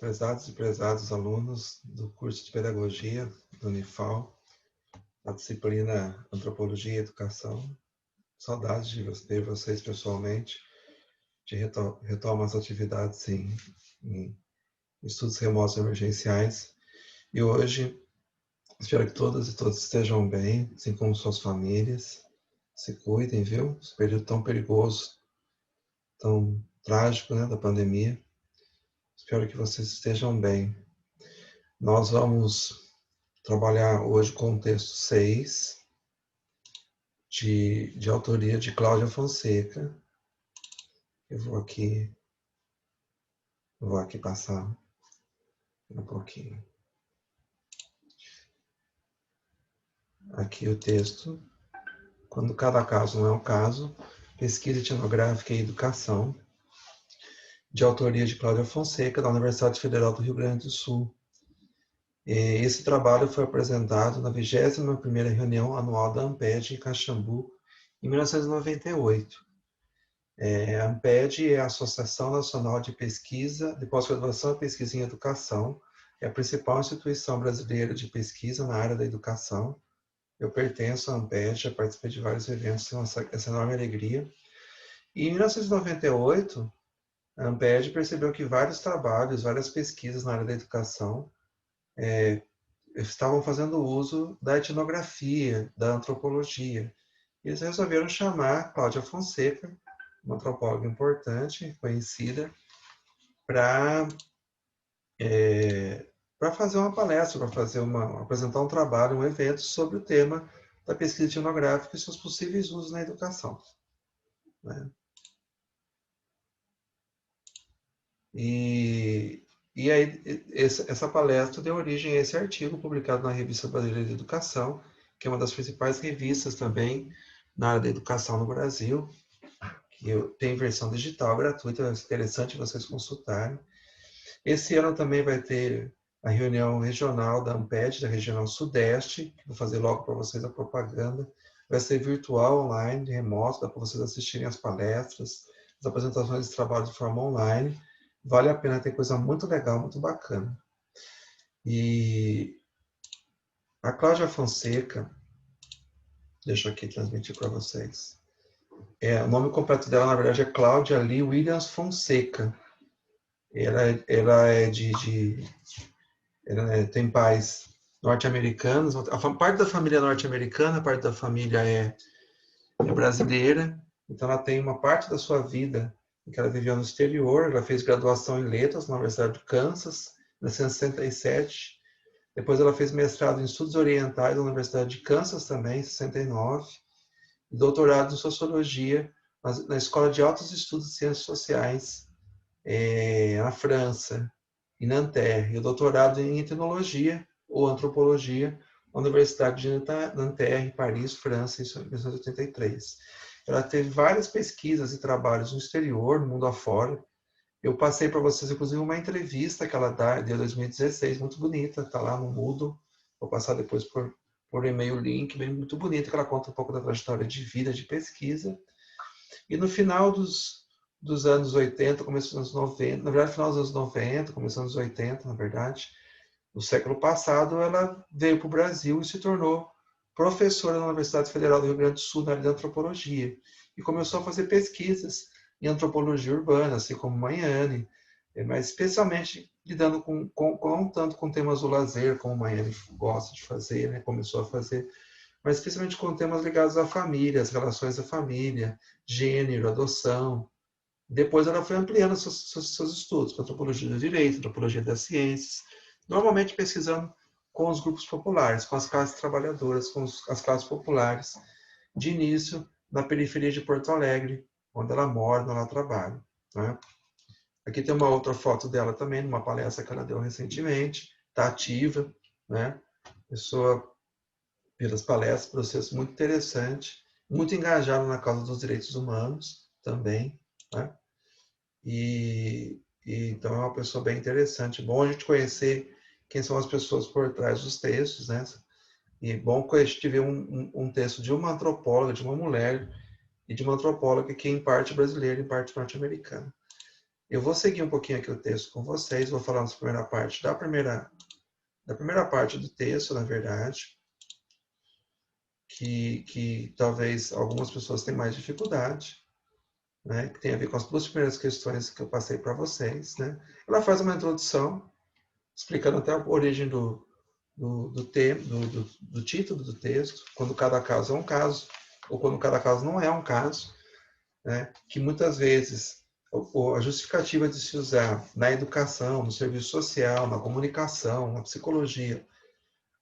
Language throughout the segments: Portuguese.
Prezados e prezados alunos do curso de Pedagogia do Unifal, da disciplina Antropologia e Educação. Saudades de ver vocês pessoalmente, de retomar as atividades em estudos remotos emergenciais. E hoje, espero que todas e todos estejam bem, assim como suas famílias. Se cuidem, viu? Esse período tão perigoso, tão trágico, né, da pandemia. Espero que vocês estejam bem. Nós vamos trabalhar hoje com o texto 6, de autoria de Cláudia Fonseca. Eu vou aqui passar um pouquinho. Aqui o texto. Quando cada caso não é um caso, pesquisa etnográfica e educação, de autoria de Cláudia Fonseca, da Universidade Federal do Rio Grande do Sul. Esse trabalho foi apresentado na 21ª reunião anual da ANPED em Caxambu, em 1998. A ANPED é a Associação Nacional de Pesquisa, de Pós-Graduação e Pesquisa em Educação, é a principal instituição brasileira de pesquisa na área da educação. Eu pertenço à ANPED, já participei de vários eventos, tenho essa enorme alegria. E em 1998, a ANPED percebeu que vários trabalhos, várias pesquisas na área da educação estavam fazendo uso da etnografia, da antropologia. E eles resolveram chamar Cláudia Fonseca, uma antropóloga importante, conhecida, para fazer uma palestra, para apresentar um trabalho, um evento sobre o tema da pesquisa etnográfica e seus possíveis usos na educação. Né? E aí, essa palestra deu origem a esse artigo publicado na Revista Brasileira de Educação, que é uma das principais revistas também na área da educação no Brasil, que tem versão digital gratuita, é interessante vocês consultarem. Esse ano também vai ter a reunião regional da ANPED, da Regional Sudeste, que vou fazer logo para vocês a propaganda. Vai ser virtual, online, remoto, dá para vocês assistirem as palestras, as apresentações de trabalho de forma online. Vale a pena, tem coisa muito legal, muito bacana. E a Cláudia Fonseca, deixa eu aqui transmitir para vocês. O nome completo dela, na verdade, é Cláudia Lee Williams Fonseca. Ela tem pais norte-americanos, parte da família é norte-americana, parte da família é brasileira, então ela tem uma parte da sua vida em que ela viveu no exterior. Ela fez graduação em letras na Universidade do Kansas, em 1967, depois ela fez mestrado em estudos orientais na Universidade de Kansas também, em 69, e doutorado em sociologia na Escola de Altos Estudos de Ciências Sociais, na França, em Nanterre, e o doutorado em etnologia ou antropologia na Universidade de Nanterre, Paris, França, em 1983. Ela teve várias pesquisas e trabalhos no exterior, no mundo afora. Eu passei para vocês, inclusive, uma entrevista que ela deu em 2016, muito bonita, está lá no Moodle. Vou passar depois por e-mail o link, bem muito bonito, que ela conta um pouco da trajetória de vida, de pesquisa. E no final dos anos 80, começo dos anos 90, na verdade, final dos anos 90, começando dos 80, na verdade, no século passado, ela veio para o Brasil e se tornou professora na Universidade Federal do Rio Grande do Sul, na área de antropologia. E começou a fazer pesquisas em antropologia urbana, assim como Maiane, mas especialmente lidando não tanto com temas do lazer, como Maiane gosta de fazer, né? Começou a fazer, mas especialmente com temas ligados à família, as relações da família, gênero, adoção. Depois ela foi ampliando seus estudos para antropologia do direito, antropologia das ciências, normalmente pesquisando com os grupos populares, com as classes trabalhadoras, com as classes populares, de início na periferia de Porto Alegre, onde ela mora, onde ela trabalha. Né? Aqui tem uma outra foto dela também, numa palestra que ela deu recentemente, está ativa, né? Pessoa, pelas palestras, processo muito interessante, muito engajado na causa dos direitos humanos também, né? Então é uma pessoa bem interessante. Bom a gente conhecer quem são as pessoas por trás dos textos, né? E bom que a gente vê um texto de uma antropóloga, de uma mulher, e de uma antropóloga que é em parte brasileira e em parte norte-americana. Eu vou seguir um pouquinho aqui o texto com vocês, vou falar na primeira parte da primeira parte do texto, na verdade, que talvez algumas pessoas tenham mais dificuldade, né, que tem a ver com as duas primeiras questões que eu passei para vocês, né. Ela faz uma introdução, explicando até a origem do título do texto, quando cada caso é um caso, ou quando cada caso não é um caso, né, que muitas vezes a justificativa de se usar na educação, no serviço social, na comunicação, na psicologia,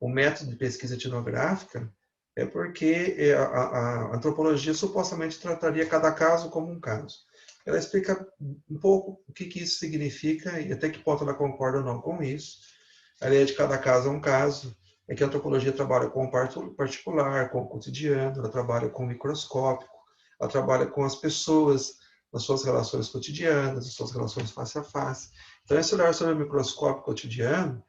o método de pesquisa etnográfica, é porque a antropologia supostamente trataria cada caso como um caso. Ela explica um pouco o que isso significa e até que ponto ela concorda ou não com isso. A ideia de cada caso é um caso, é que a antropologia trabalha com o particular, com o cotidiano, ela trabalha com o microscópico, ela trabalha com as pessoas, nas suas relações cotidianas, nas suas relações face a face. Então, esse olhar sobre o microscópio cotidiano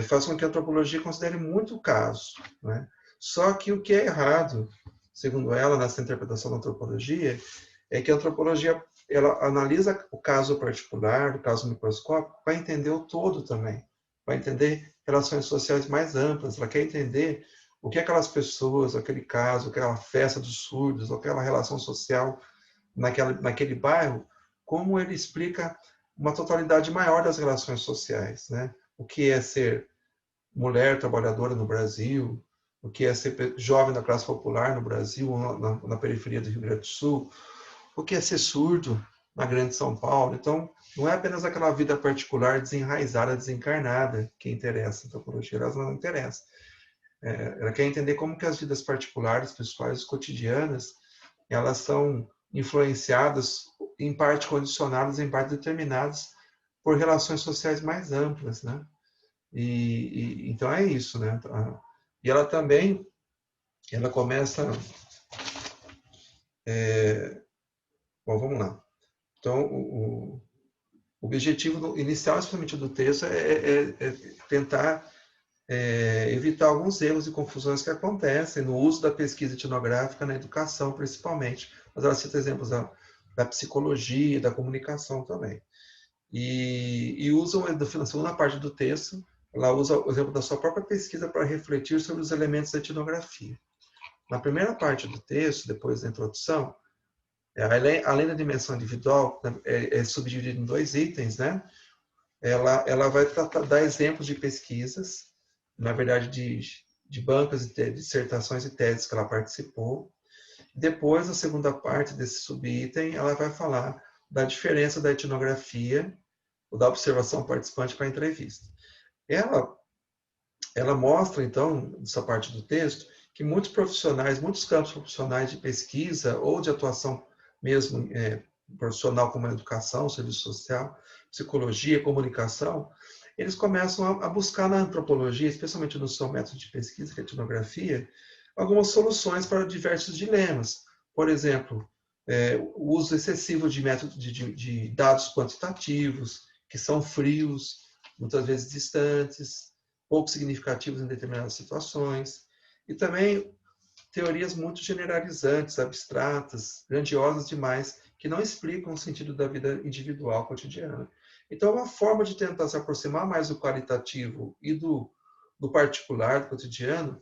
faz com que a antropologia considere muito o caso, né? Só que o que é errado, segundo ela, nessa interpretação da antropologia, é que a antropologia ela analisa o caso particular, o caso microscópico, para entender o todo também, para entender relações sociais mais amplas. Ela quer entender o que aquelas pessoas, aquele caso, aquela festa dos surdos, aquela relação social naquele bairro, como ele explica uma totalidade maior das relações sociais, né? O que é ser mulher trabalhadora no Brasil, o que é ser jovem da classe popular no Brasil, na periferia do Rio Grande do Sul, o que é ser surdo na Grande São Paulo. Então, não é apenas aquela vida particular desenraizada, desencarnada que interessa a antropologia, ela não interessa. Ela quer entender como que as vidas particulares, pessoais, cotidianas, elas são influenciadas, em parte condicionadas, em parte determinadas por relações sociais mais amplas, né? Então é isso, né? E ela também, ela começa, bom, vamos lá. Então, o objetivo inicial, especialmente do texto, é tentar evitar alguns erros e confusões que acontecem no uso da pesquisa etnográfica na educação, principalmente. Mas ela cita exemplos da psicologia, da comunicação também. E usa, na segunda parte do texto, ela usa o exemplo da sua própria pesquisa para refletir sobre os elementos da etnografia. Na primeira parte do texto, depois da introdução, além da dimensão individual, é subdividido em 2 itens, né? Ela vai dar exemplos de pesquisas, na verdade, de bancas de dissertações e teses que ela participou. Depois, na segunda parte desse subitem, ela vai falar da diferença da etnografia ou da observação participante para a entrevista. Ela mostra, então, nessa parte do texto, que muitos profissionais, muitos campos profissionais de pesquisa ou de atuação mesmo profissional como a educação, serviço social, psicologia, comunicação, eles começam a buscar na antropologia, especialmente no seu método de pesquisa, que é a etnografia, algumas soluções para diversos dilemas. Por exemplo, o uso excessivo de métodos de dados quantitativos, que são frios, muitas vezes distantes, pouco significativos em determinadas situações, e também teorias muito generalizantes, abstratas, grandiosas demais, que não explicam o sentido da vida individual cotidiana. Então, uma forma de tentar se aproximar mais do qualitativo e do particular, do cotidiano,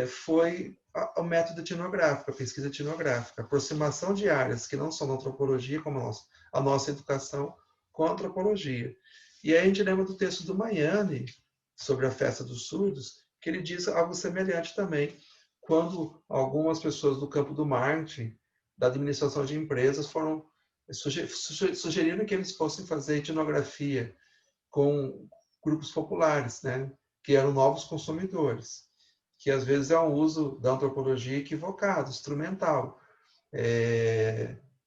foi o método etnográfico, a pesquisa etnográfica, a aproximação de áreas que não são da antropologia, como a nossa educação, com a antropologia. E aí a gente lembra do texto do Mañani, sobre a festa dos surdos, que ele diz algo semelhante também, quando algumas pessoas do campo do marketing, da administração de empresas, sugeriram que eles fossem fazer etnografia com grupos populares, né, que eram novos consumidores, que às vezes é um uso da antropologia equivocado, instrumental,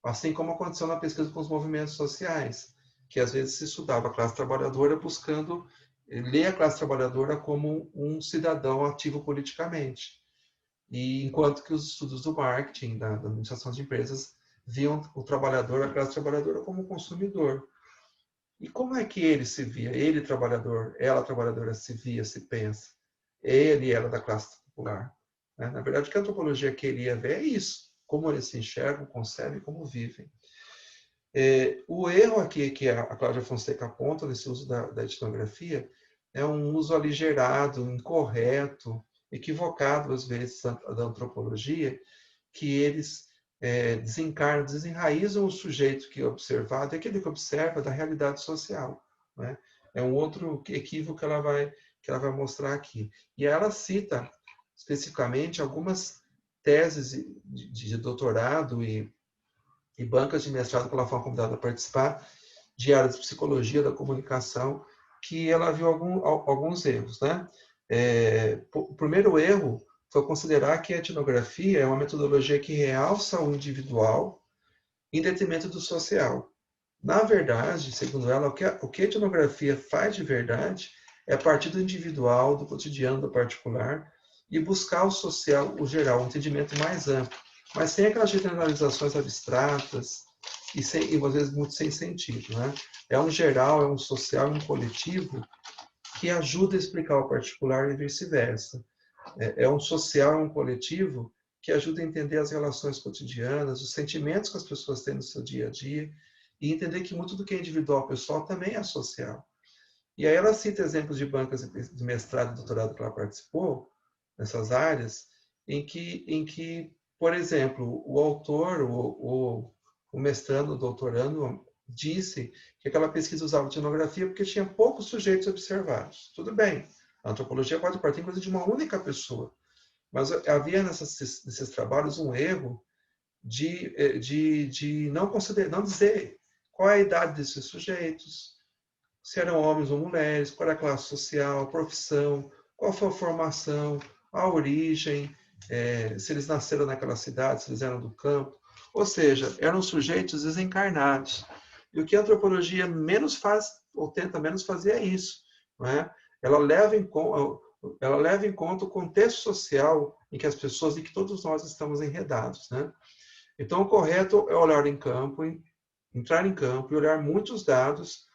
assim como aconteceu na pesquisa com os movimentos sociais, que às vezes se estudava a classe trabalhadora buscando ler a classe trabalhadora como um cidadão ativo politicamente. E enquanto que os estudos do marketing, da administração de empresas, viam o trabalhador, a classe trabalhadora, como consumidor. E como é que ele se via? Ele, trabalhador, ela, trabalhadora, se via, se pensa. Ele e ela da classe popular. Na verdade, o que a antropologia queria ver é isso. Como eles se enxergam, concebem, como vivem. O erro aqui que a Cláudia Fonseca aponta nesse uso da etnografia é um uso aligerado, incorreto, equivocado, às vezes, da antropologia, que eles desencarnam, desenraizam o sujeito que é observado, e aquele que observa da realidade social. Né? É um outro equívoco que ela vai mostrar aqui. E ela cita, especificamente, algumas teses de doutorado e bancas de mestrado que ela foi convidada a participar, de áreas de psicologia da comunicação, que ela viu alguns erros. Né? O primeiro erro foi considerar que a etnografia é uma metodologia que realça o individual em detrimento do social. Na verdade, segundo ela, o que a etnografia faz de verdade é partir do individual, do cotidiano, do particular, e buscar o social, o geral, um entendimento mais amplo, mas sem aquelas generalizações abstratas e às vezes muito sem sentido. Né? É um geral, é um social, é um coletivo que ajuda a explicar o particular e vice-versa. É um social, é um coletivo que ajuda a entender as relações cotidianas, os sentimentos que as pessoas têm no seu dia a dia, e entender que muito do que é individual pessoal também é social. E aí ela cita exemplos de bancas de mestrado e doutorado que ela participou, nessas áreas, em que por exemplo, o autor, o mestrando, o doutorando, disse que aquela pesquisa usava etnografia porque tinha poucos sujeitos observados. Tudo bem, a antropologia pode partir, inclusive, de uma única pessoa. Mas havia nesses trabalhos um erro de não considerar, não dizer qual é a idade desses sujeitos, se eram homens ou mulheres, qual era a classe social, a profissão, qual foi a formação, a origem, se eles nasceram naquela cidade, se eles eram do campo. Ou seja, eram sujeitos desencarnados. E o que a antropologia menos faz, ou tenta menos fazer, é isso. Não é? Ela leva em conta o contexto social em que as pessoas, em que todos nós estamos enredados. Né? Então, o correto é olhar em campo, entrar em campo e olhar muitos dados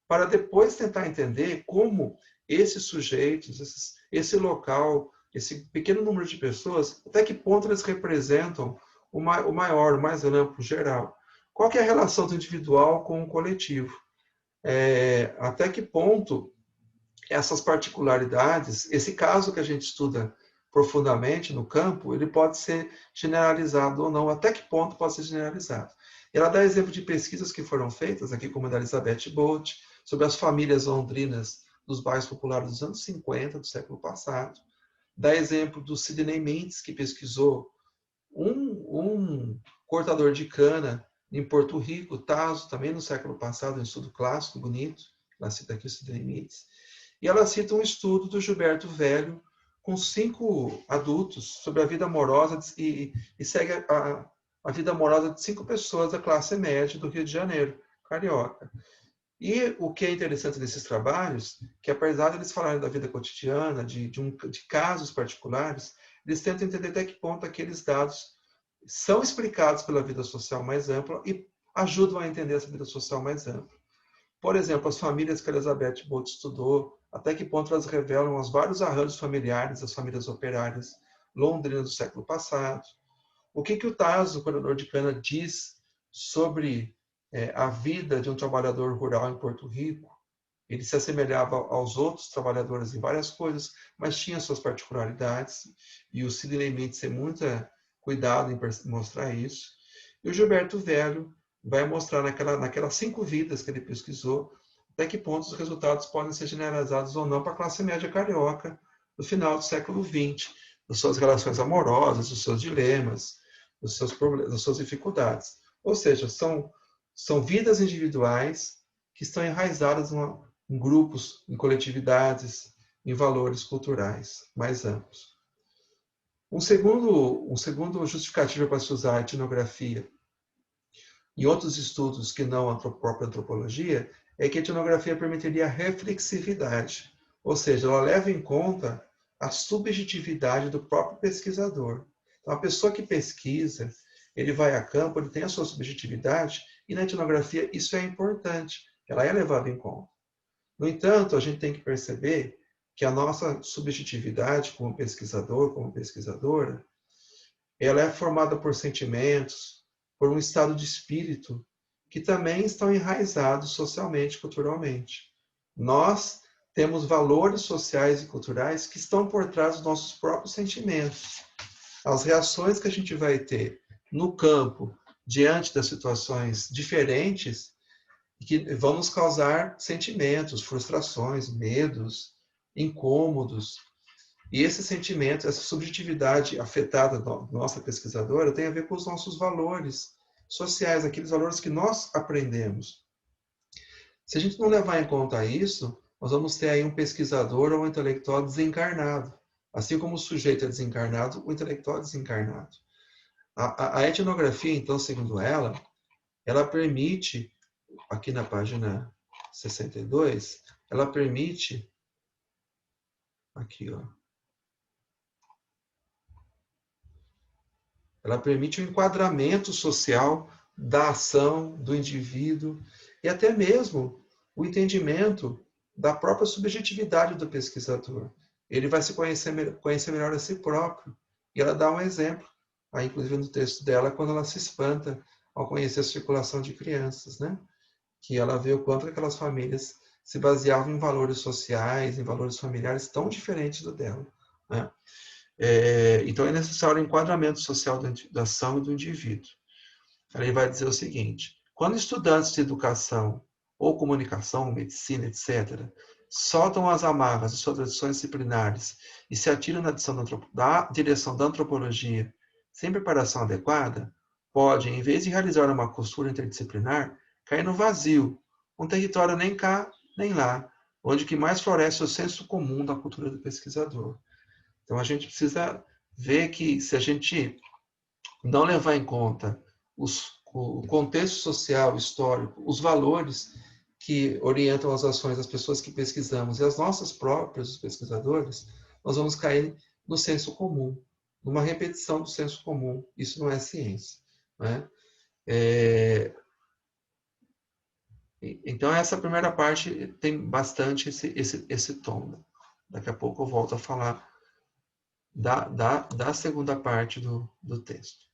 para depois tentar entender como esses sujeitos, esse local, esse pequeno número de pessoas, até que ponto eles representam o maior, o mais amplo, geral. Qual que é a relação do individual com o coletivo? Até que ponto essas particularidades, esse caso que a gente estuda profundamente no campo, ele pode ser generalizado ou não, até que ponto pode ser generalizado. Ela dá exemplo de pesquisas que foram feitas, aqui como a da Elizabeth Bolt, sobre as famílias londrinas dos bairros populares dos anos 50 do século passado. Dá exemplo do Sidney Mintz, que pesquisou um cortador de cana em Porto Rico, Tasso, também no século passado, um estudo clássico, bonito, ela cita aqui o Sidney Mintz. E ela cita um estudo do Gilberto Velho, com 5 adultos, sobre a vida amorosa, e segue a vida amorosa de 5 pessoas da classe média do Rio de Janeiro, carioca. E o que é interessante nesses trabalhos, que apesar de eles falarem da vida cotidiana, de casos particulares, eles tentam entender até que ponto aqueles dados são explicados pela vida social mais ampla e ajudam a entender essa vida social mais ampla. Por exemplo, as famílias que a Elizabeth Bolt estudou, até que ponto elas revelam os vários arranjos familiares das famílias operárias londrinas do século passado. O que o Tasso, o cortador de cana, diz sobre a vida de um trabalhador rural em Porto Rico? Ele se assemelhava aos outros trabalhadores em várias coisas, mas tinha suas particularidades, e o Sidney Mintz tem muito cuidado em mostrar isso. E o Gilberto Velho vai mostrar naquelas 5 vidas que ele pesquisou, até que ponto os resultados podem ser generalizados ou não para a classe média carioca no final do século XX, das suas relações amorosas, dos seus dilemas, dos seus problemas, das suas dificuldades. Ou seja, são vidas individuais que estão enraizadas em grupos, em coletividades, em valores culturais mais amplos. Um segundo justificativo para se usar a etnografia em outros estudos que não a própria antropologia é que a etnografia permitiria a reflexividade, ou seja, ela leva em conta a subjetividade do próprio pesquisador. Então, a pessoa que pesquisa, ele vai a campo, ele tem a sua subjetividade, e na etnografia isso é importante, ela é levada em conta. No entanto, a gente tem que perceber que a nossa subjetividade como pesquisador, como pesquisadora, ela é formada por sentimentos, por um estado de espírito que também estão enraizados socialmente, culturalmente. Nós temos valores sociais e culturais que estão por trás dos nossos próprios sentimentos. As reações que a gente vai ter no campo, diante das situações diferentes, que vão nos causar sentimentos, frustrações, medos, incômodos. E esse sentimento, essa subjetividade afetada nossa pesquisadora tem a ver com os nossos valores sociais, aqueles valores que nós aprendemos. Se a gente não levar em conta isso, nós vamos ter aí um pesquisador ou um intelectual desencarnado. Assim como o sujeito é desencarnado, o intelectual é desencarnado. A etnografia, então, segundo ela permite, aqui na página 62, ela permite, aqui, ó, ela permite o enquadramento social da ação do indivíduo e até mesmo o entendimento da própria subjetividade do pesquisador. Ele vai se conhecer melhor a si próprio. E ela dá um exemplo, aí, inclusive no texto dela, quando ela se espanta ao conhecer a circulação de crianças, né? Que ela vê o quanto aquelas famílias se baseavam em valores sociais, em valores familiares tão diferentes do dela, né? Então é necessário o enquadramento social da ação e do indivíduo. Ele vai dizer o seguinte: quando estudantes de educação ou comunicação, medicina, etc., soltam as amarras de suas tradições disciplinares e se atiram na direção da antropologia sem preparação adequada, podem, em vez de realizar uma costura interdisciplinar, cair no vazio, um território nem cá nem lá, onde que mais floresce o senso comum da cultura do pesquisador. Então a gente precisa ver que se a gente não levar em conta o contexto social, histórico, os valores que orientam as ações das pessoas que pesquisamos e as nossas próprias, os pesquisadores, nós vamos cair no senso comum, numa repetição do senso comum. Isso não é ciência, né? Então, essa primeira parte tem bastante esse tom. Daqui a pouco eu volto a falar da segunda parte do texto.